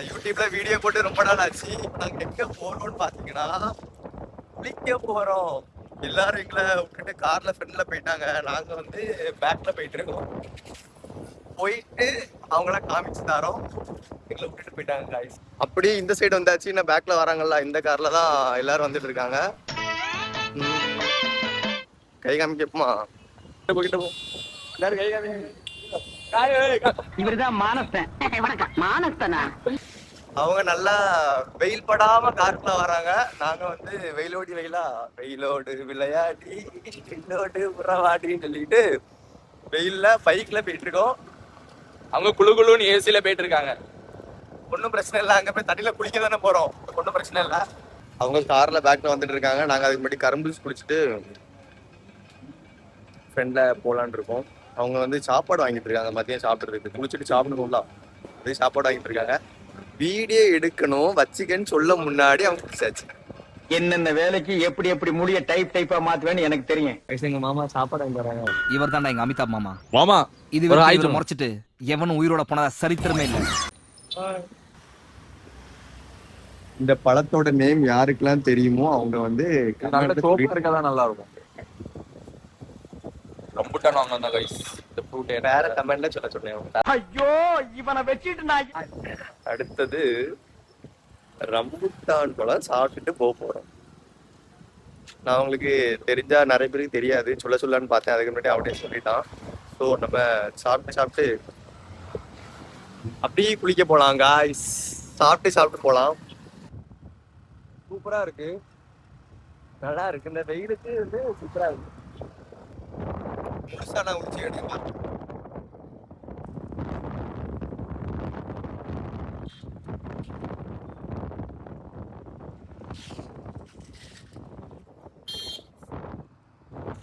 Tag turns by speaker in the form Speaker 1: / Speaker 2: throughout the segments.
Speaker 1: யூடியூப்ல வீடியோ போட்டு ரொம்ப நாள் ஆச்சு. நாங்க எங்க போறோம்னு பாத்தீங்கன்னா குளிக்க போறோம். எல்லாரும் எங்களை விட்டுட்டு கார்ல ஃப்ரெண்ட்ல போயிட்டாங்க. நாங்க வந்து பேக்ல போயிட்டு இருக்கோம். போயிட்டு அவங்கள காமிச்சு தரோம். எங்களை விட்டுட்டு போயிட்டாங்க காய்ஸ். அப்படியே இந்த சைடு வந்தாச்சு. இன்னும் பேக்ல வராங்கல்ல, இந்த கார்ல தான் எல்லாரும் வந்துட்டு இருக்காங்க. கை காமிக்கப்பமா போய்கிட்ட போ. எல்லாரும் கை காமி.
Speaker 2: இவருதான் மானஸ்தன். வணக்கம். மானஸ்தனா? அவங்க
Speaker 1: நல்லா வெயில் படாம காட்டுல வராங்க. நாங்க வந்து வெயிலோடு விளையாடி வெயிலோடு உறவாடின்னு சொல்லிட்டு வெயில்ல பைக்ல போயிட்டு இருக்கோம்.
Speaker 3: அவங்க குழுன்னு ஏசில போயிட்டு இருக்காங்க.
Speaker 1: ஒன்றும் பிரச்சனை இல்லை. அங்க போய் தண்ணியில குளிக்க தானே போறோம். ஒன்றும் பிரச்சனை இல்லை. அவங்க கார்ல பேக்ல வந்துட்டு இருக்காங்க. நாங்க அதுக்கு முன்னாடி கரும்பு ஜூஸ் குடிச்சிட்டு ஃப்ரெண்ட்ல போலான் இருக்கோம். அவங்க வந்து சாப்பாடு வாங்கிட்டு இருக்காங்க. மதியம் சாப்பிடுறதுக்கு குளிச்சுட்டு சாப்பிடணும்ல, அதே சாப்பாடு வாங்கிட்டு இருக்காங்க. வீடியோ எடுக்கணும் வச்சுக்கன்னு சொல்ல முன்னாடி அவங்க குடிச்சாச்சு.
Speaker 2: என்னென்ன வேலைக்கு எப்படி எப்படி முடிய டைப்பா மாத்துவேன்னு எனக்கு தெரியும்.
Speaker 3: எங்க மாமா சாப்பாடு வாங்கி வராங்க.
Speaker 4: இவர் தான்டா எங்க அமிதாப் மாமா.
Speaker 3: மாமா
Speaker 4: இது வரைக்கும் முறைச்சிட்டு எவனும் உயிரோட போனதா சரித்திரமே இல்லை.
Speaker 1: இந்த பழத்தோட நேம் யாருக்கெல்லாம் தெரியுமோ அவங்க வந்து
Speaker 3: இருக்கதான் நல்லா இருக்கும். ரம்புட்டான் வாங்க கைஸ். இந்த ஃப்ரூட்
Speaker 1: வேற கமெண்ட்ல சொல்ல சொன்னேன்.
Speaker 2: ஐயோ இவனை வச்சிட்டு நான்
Speaker 1: அடுத்தது ரம்புட்டான் பழம் சாப்பிட்டுட்டு போறோம். நான் உங்களுக்கு தெரிஞ்சா நிறைய பேருக்கு தெரியாது, சொல்லலான்னு பார்த்தேன். அதுக்கு முன்னாடி அப்படியே சொல்லிட்டான். ஸோ நம்ம சாப்பிட்டு அப்படியே குளிக்க போலாம் காய்ஸ். சாப்பிட்டு போலாம். சூப்பரா இருக்கு, நல்லா இருக்கு. இந்த வெயிலுக்கு வந்து சூப்பரா இருக்கு. முழுசா நான் குளிச்சு எடுக்கலாம்.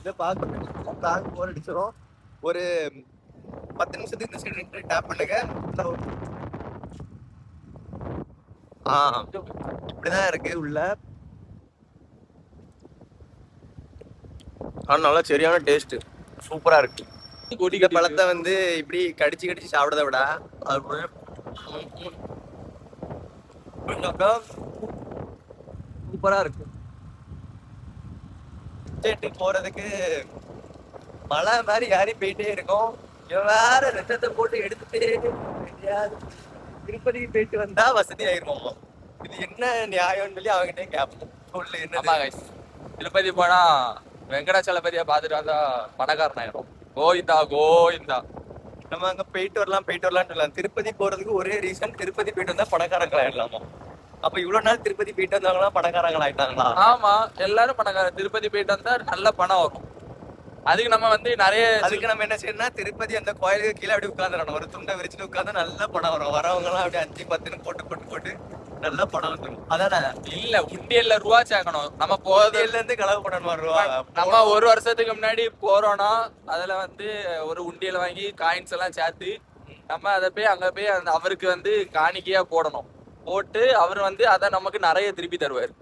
Speaker 1: இதை பார்க்க போர் அடிச்சிடும். ஒரு 10 நிமிஷத்துக்கு இந்த சைடு டேப் பண்ணுங்க. இப்படிதான் இருக்கு உள்ள. ஆனா நல்லா சரியான டேஸ்ட், சூப்பரா இருக்கு. இந்த பழத்தை வந்து இப்படி கடிச்சு சாப்பிடறத விட சூப்பரா இருக்கு. போறதுக்கு மழை மாதிரி யாரி போயிட்டே இருக்கும். இவன் வேற ரத்தத்தை போட்டு எடுத்துட்டு திருப்பதி போயிட்டு வந்தா வசதி ஆயிருவோம். இது என்ன நியாயம்னு சொல்லி அவங்ககிட்ட கேட்போம். சொல்லு என்ன.
Speaker 3: திருப்பதி போனா வெங்கடாச்சலபதியா பாத்துட்டு வந்தா பணக்காரன் ஆயிரும். கோயிந்தா.
Speaker 1: நம்ம அங்க போயிட்டு வரலாம்னு சொல்லலாம். திருப்பதி போறதுக்கு ஒரே ரீசன், திருப்பதி போயிட்டு வந்தா பணக்காரங்களா ஆயிடலாமா? அப்ப இவ்வளவு நாள் திருப்பதி போயிட்டு வந்தாங்களா பணக்காரங்களா ஆயிட்டாங்களா?
Speaker 3: ஆமா, எல்லாரும் பணக்காரன். திருப்பதி போயிட்டு வந்தா நல்ல பணம் வரும். அதுக்கு நம்ம வந்து
Speaker 1: அதுக்கு நம்ம என்ன செய்யணும்னா, திருப்பதி அந்த கோயிலுக்கு கீழே அப்படி உட்காந்துடணும். ஒரு துண்டை விரிச்சுட்டு உட்காந்து நல்ல பணம் வரும். வரவங்க எல்லாம் அப்படி 5-10 போட்டு நல்ல பணம் வந்துடும். அதான
Speaker 3: இல்ல, உண்டியல்ல ரூபா சேர்க்கணும். நம்ம போறதுல
Speaker 1: இருந்து கலவு பண்ணணும் ரூபா.
Speaker 3: நம்ம 1 வருஷத்துக்கு முன்னாடி போறோம்னா அதுல வந்து ஒரு உண்டியல் வாங்கி காயின்ஸ் எல்லாம் சேர்த்து நம்ம அதை போய் அங்க போய் அவருக்கு வந்து காணிக்கையா போடணும். போட்டு அவர் வந்து அதை நமக்கு நிறைய திருப்பி தருவாரு.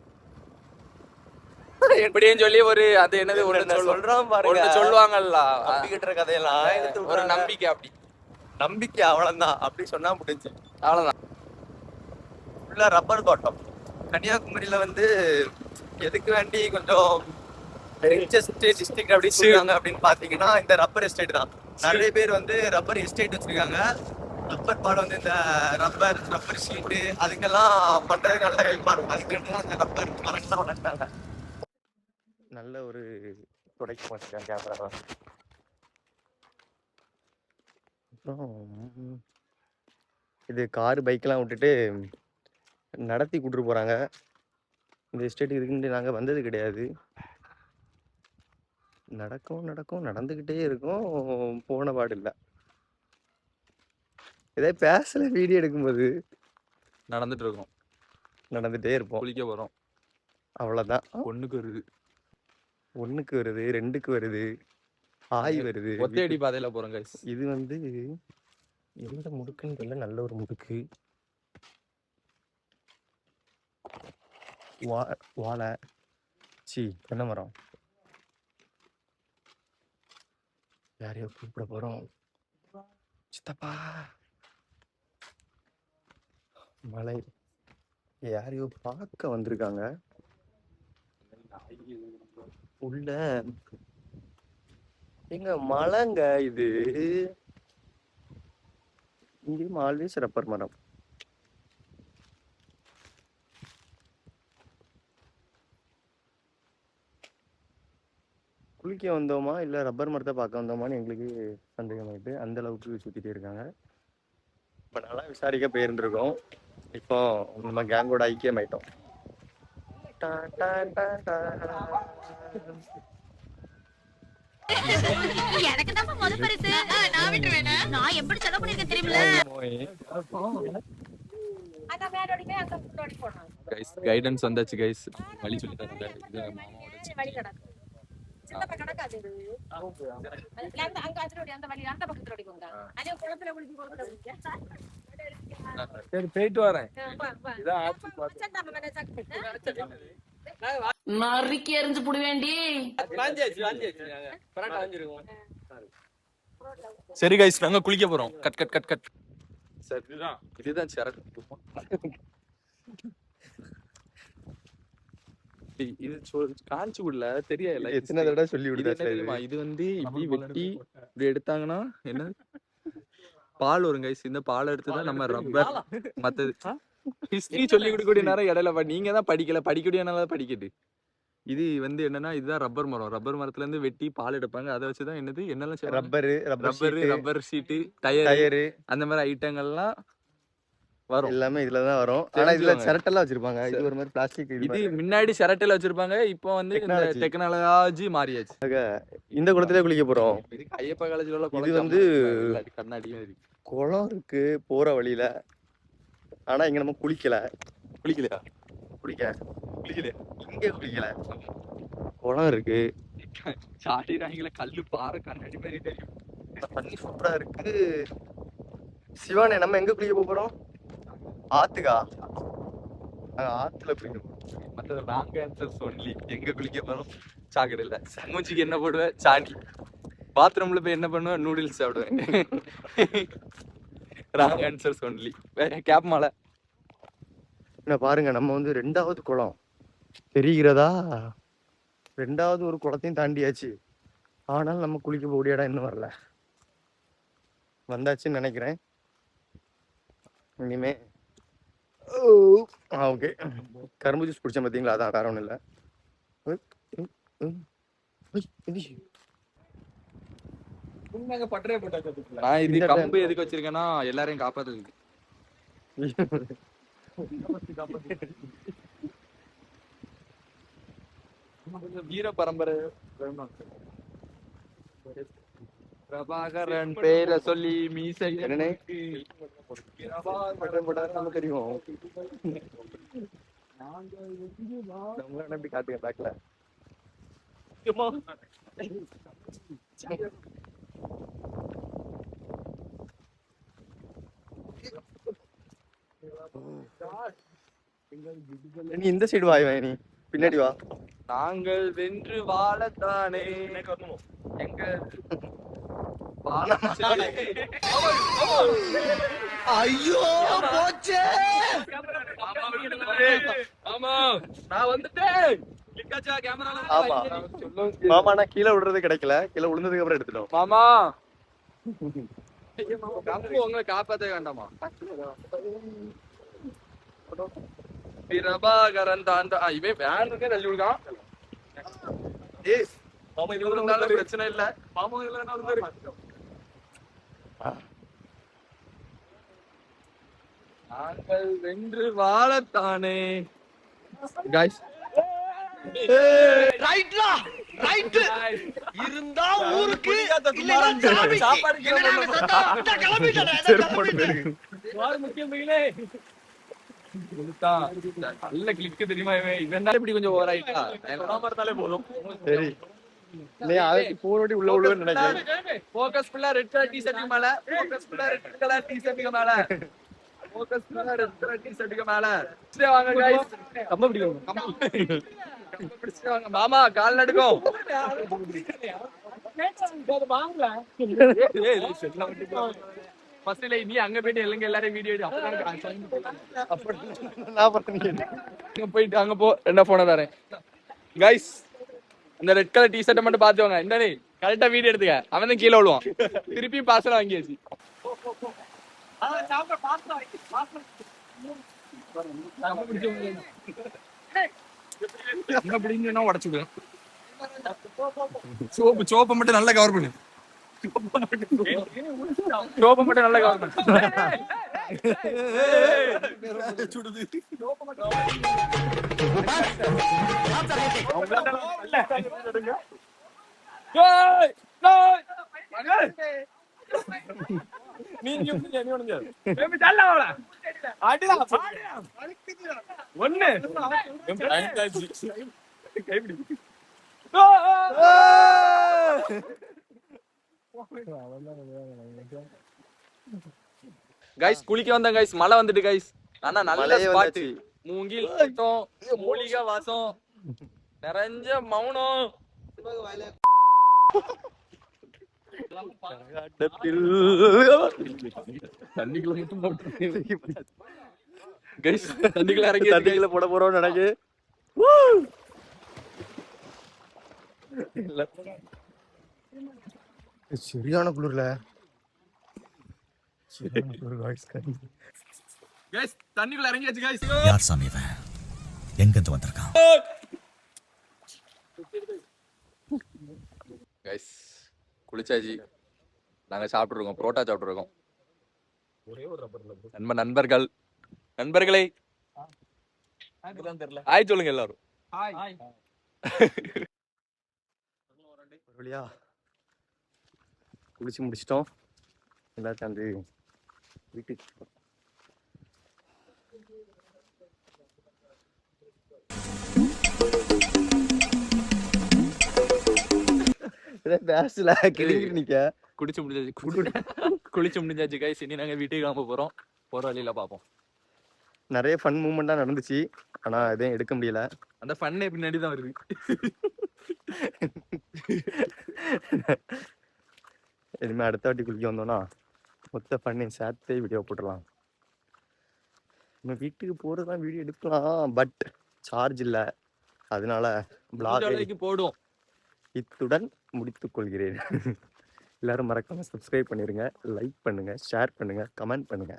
Speaker 3: எப்படின்னு சொல்லி ஒரு அது என்னது சொல்லுவாங்கல்ல,
Speaker 1: கதையெல்லாம்
Speaker 3: ஒரு நம்பிக்கை. அப்படி
Speaker 1: நம்பிக்கை அவ்வளவுதான். அப்படி சொன்னா முடிஞ்சு,
Speaker 3: அவ்வளவுதான்.
Speaker 1: ஃபுல்லா ரப்பர் தோட்டம். கன்னியாகுமரியில வந்து எதுக்கு வேண்டி கொஞ்சம் ரிச்சஸ்ட் டிஸ்ட்ரிக்ட் அப்படி சொல்றாங்க அப்படின்னு பாத்தீங்கன்னா இந்த ரப்பர் எஸ்டேட் தான். நிறைய பேர் வந்து ரப்பர் எஸ்டேட் வச்சிருக்காங்க. ரப்பர் பாடம் வந்து இந்த ரப்பர் ஷீட்டு அதுக்கெல்லாம் பண்றதுக்கு நல்ல ஹெல்ப்பா இருக்கும். அதுக்கு அந்த ரப்பர் மரங்கள்லாம் வளர்த்தாங்க. நல்ல ஒரு துடைக்க மாட்டேன் கேமரா. அப்புறம் இது காரு பைக்கெல்லாம் விட்டுட்டு நடத்தி கூட்டிட்டு போறாங்க. இந்த எஸ்டேட்டுக்கு இதுக்கு நாங்கள் வந்தது கிடையாது. நடந்துக்கிட்டே இருக்கும், போன பாடு இல்லை. இதே பேசல வீடியோ எடுக்கும்போது நடந்துட்டே இருப்போம்.
Speaker 3: குளிக்க போறோம்,
Speaker 1: அவ்வளோதான்.
Speaker 3: ஒண்ணுக்கு வருது,
Speaker 1: 2க்கு வருது, ஆய் வருது.
Speaker 3: ஒத்தையடி பாதையில போறோம் கைஸ்.
Speaker 1: இது வந்து எந்த முடுக்குன்னு தெரியல, நல்ல ஒரு முடுக்கு. வாழை தென்னை மரம். யாரையோ கூப்பிட போறோம். சித்தப்பா மலை யாரையோ பார்க்க வந்திருக்காங்க உள்ள. எங்க மலைங்க இது, இங்கேயும் ஆல்வேஸ் ரப்பர் மரம். குளிக்க வந்தோமா இல்ல ரப்பர் மரத்தை பார்க்க வந்தோமான்னு எங்களுக்கு சந்தேகமாயிட்டு அந்த அளவுக்கு சுத்திட்டே இருக்காங்க. இப்ப நல்லா விசாரிக்க போயிருந்திருக்கோம். இப்போ நம்ம கேங்கோட ஐக்கியமாயிட்டோம்.
Speaker 5: எனக்கு தான் முத பரிசு. நான் விட்டுவேனா? நான் எப்படி செலவு பண்ணிருக்கேன் தெரியுமில? அந்த மேலோடிங்க அங்க புள்ளோடி போறோம்.
Speaker 3: கைஸ் கைடன்ஸ் வந்தாச்சு கைஸ். வழி சொல்லி தரங்க. இது மாமாவோட
Speaker 5: வழி கிடக்கு. சின்ன கணக்காது இது. அந்த அங்க அதுலோடி அந்த வழி அந்த பக்கத்துல ஓடி போங்க. அதே குளத்துல குளிச்சு போறதுல.
Speaker 3: சரி போயிட்டு வரேன்.
Speaker 5: இதான் ஆச்சு பாத்து. சண்டாம மேல சக்கு.
Speaker 6: நறுக்கி எறிஞ்சு புடுவேண்டி.
Speaker 3: சரி கைஸ் நாங்க குளிக்க போறோம். Cut cut cut cut. சரி இதுதான் சரக்கு. இது காஞ்சி விடல தெரியல.
Speaker 1: எத்தனை தடவை சொல்லி விடுதா?
Speaker 3: இது வந்து இப்படி வெட்டி இப்படி எடுத்தாங்கன்னா என்ன பால் வரும் கைஸ். இந்த பால் எடுத்துதான் நம்ம ரப்பர் மத்தது ஹிஸ்டரி சொல்லி கொடுக்கக்கூடிய நேரம் இடையில நீங்க தான் படிக்கல, படிக்கக்கூடிய நேரம் படிக்கட்டு. இது வந்து என்னன்னா இதுதான் ரப்பர் மரம். ரப்பர் மரத்துல இருந்து வெட்டி பால் எடுப்பாங்க. அதை வச்சுதான் என்னது என்னெல்லாம் ரப்பர் ஷீட்டு, டயரு அந்த மாதிரி ஐட்டங்கள்லாம் வரும்.
Speaker 1: எல்லாமே இதுலதான் வரும். ஆனா இதுல சிரட்டெல்லாம் வச்சிருப்பாங்க. இது ஒரு மாதிரி பிளாஸ்டிக்.
Speaker 3: இது முன்னாடி சிரட்டையில வச்சிருப்பாங்க. இப்போ வந்து டெக்னாலஜி மாறியாச்சு.
Speaker 1: இந்த குளத்திலே குளிக்க போறோம்.
Speaker 3: ஐயப்பா காலேஜ்ல
Speaker 1: இது வந்து
Speaker 3: கண்ணாடி
Speaker 1: குளம் இருக்கு போற வழியில. ஆனா இங்க நம்ம குளிக்கலையா? இங்க குளிக்கல. குளம் இருக்கு.
Speaker 3: சாடிறாங்களே கல்லு பாறை கண்ணாடி மாதிரி தெரியும்.
Speaker 1: தண்ணி சூப்பரா இருக்கு. சிவானே நம்ம எங்க குளிக்க போறோம்? ஆத்துக்கா? ஆத்துல குளிக்க போறோம்.
Speaker 3: மற்றது ராங் ஆன்சர்ஸ் ஒன்லி. எங்க குளிக்க போறோம்? சாக்கடை இல்ல. மூஞ்சிக்கு என்ன போடுவேன்? சாணி. பாத்ரூம்ல போய் என்ன பண்ணுவேன்? நூடுல்ஸ் சாப்பிடுவேன். Wrong answers only. கேப் மாலை
Speaker 1: என்ன பாருங்க, நம்ம வந்து 2வது குளம் தெரிகிறதா? 2வது ஒரு குளத்தையும் தாண்டியாச்சு. ஆனால் நம்ம குளிக்க போடிய இடம் இன்னும் வரல. வந்தாச்சுன்னு நினைக்கிறேன். இனிமே ஓகே. கரும்பு ஜூஸ் குடிச்சேன் பார்த்தீங்களா? அதான், வேற ஒன்றும் இல்லை.
Speaker 3: நான் இது கம்பு எதுக்கு வச்சிருக்கேன்னா எல்லாரையும் காப்பாத்துறதுக்கு. வீர பரம்பரை பிரபாகரன் பேரை சொல்லி மீசை
Speaker 1: நம்ம தெரியும். எப்படி காட்டுங்க பேக்ல. நீ இந்த சைடு வாய் நீ பின்னாடி வா.
Speaker 3: நாங்கள் வென்று வாழத்தானே எங்க
Speaker 1: ஐயோ போச்சே.
Speaker 3: ஆமா நான் வந்துட்டேன்.
Speaker 1: ஆமா மாமா, நான் கீழே விடுறது கிடைக்கல. கீழே விழுந்ததுக்கு அப்புறம் எடுத்துட்டோம்.
Speaker 3: மாமா உங்களை காப்பாத்த வேண்டாமா? பிரபாகரன் தான் இவன் வேன் இருக்கே தள்ளி விடுக்கான். பிரச்சனை இல்ல. நாங்கள் வென்று வாழத்தானே காய்ஸ்.
Speaker 2: ரைட்லா ரைட் இருந்தா ஊருக்கு சாப்பாடு
Speaker 3: நல்ல கிளிக்கு தெரியுமா? இவன் இப்படி கொஞ்சம் ஓவர் ஆயிட்டா போதும்.
Speaker 1: சரி போராடி உள்ள உள்ள நினைக்கிறேன்.
Speaker 3: ஃபோக்கஸ் ஃபுல்லா ரெட் கலர் டி-ஷர்ட்டுக்கு மேல. ஃபோக்கஸ் ஃபுல்லா ரெட் கலர் டி-ஷர்ட்டுக்கு மேல. ஃபோக்கஸ் ஃபுல்லா ரெட் கலர் டி-ஷர்ட்டுக்கு மேல. ஸ்டே வாங்க गाइस. கம்ப பிடிக்கும். கம்ப பிடிச்சிட்டு வாங்க மாமா. கால் நடுக்கும். ஃபர்ஸ்ட்ல நீ அங்க போயிட்டு எல்லாம் எல்லாரும் வீடியோ எடு அங்க போயிட்டு அங்க போ என்ன போன தரேன் கைஸ் இந்த ரெட் கலர் டி-ஷர்ட்டை மட்டும் பாத்துவாங்க இந்த நீ கரெக்டா வீடியோ எடுத்துக்க அவன் தான் கீழே விழுவான் திருப்பி பார்சல் வாங்கியாச்சு உடச்சுடுவேன் சோப்பை மட்டும் நல்லா கவர் பண்ணு சோப்பை மட்டும் நல்லா கவர் பண்ணு கைஸ் குளிக்க வந்தேன் கைஸ் மழை வந்துட்டு கைஸ் ஆனா நல்ல ஸ்பாட் மூங்கில் வாசம் மூலிகை வாசம் நிறைஞ்ச மௌனம் தண்ணிக்குள்ள மட்டும் போட்டு கைஸ் தண்ணிக்குள்ள இறங்கி
Speaker 1: தண்ணிக்குள்ள போட போறோம் நினைக்கு சரியான குளிர்ல
Speaker 3: கைஸ் தண்ணிக்குள்ள இறங்கியாச்சு கைஸ்
Speaker 7: யார் சாமி இவன் எங்கிருந்து வந்திருக்கான்
Speaker 3: கைஸ் குளிச்சாச்சு நாங்க சாப்பிட்டுருக்கோம் புரோட்டா சாப்பிட்டுருக்கோம் நண்பர்களே ஹாய் சொல்லுங்க எல்லாரும்
Speaker 1: வழியா குளிச்சு முடிச்சிட்டோம் எல்லாத்தையும் அந்த வீட்டுக்கு பேசல நிக்க
Speaker 3: குளிச்சு முடிஞ்சாச்சு கைஸ் இனி நாங்க வீட்டுக்கு கிளம்ப போறோம் போற வழியில பாப்போம்
Speaker 1: நிறைய ஃபன் மூமெண்டா நடந்துச்சு ஆனா எதையும் எடுக்க முடியல
Speaker 3: அந்த ஃபன்னே பின்னாடி தான் வருது
Speaker 1: இனிமே அடுத்த வாட்டி குளிக்க வந்தோம்னா மொத்த ஃபன்னையும் சேர்த்தே வீடியோ போட்டுடலாம் நம்ம வீட்டுக்கு போறதுதான் வீடியோ எடுக்கலாம் பட் சார்ஜ் இல்லை அதனால பிளாக்
Speaker 3: போடுவோம்
Speaker 1: இத்துடன் முடித்துக் கொள்கிறேன் எல்லாரும் மறக்காம சப்ஸ்கிரைப் பண்ணிருங்க லைக் பண்ணுங்க ஷேர் பண்ணுங்க கமெண்ட் பண்ணுங்க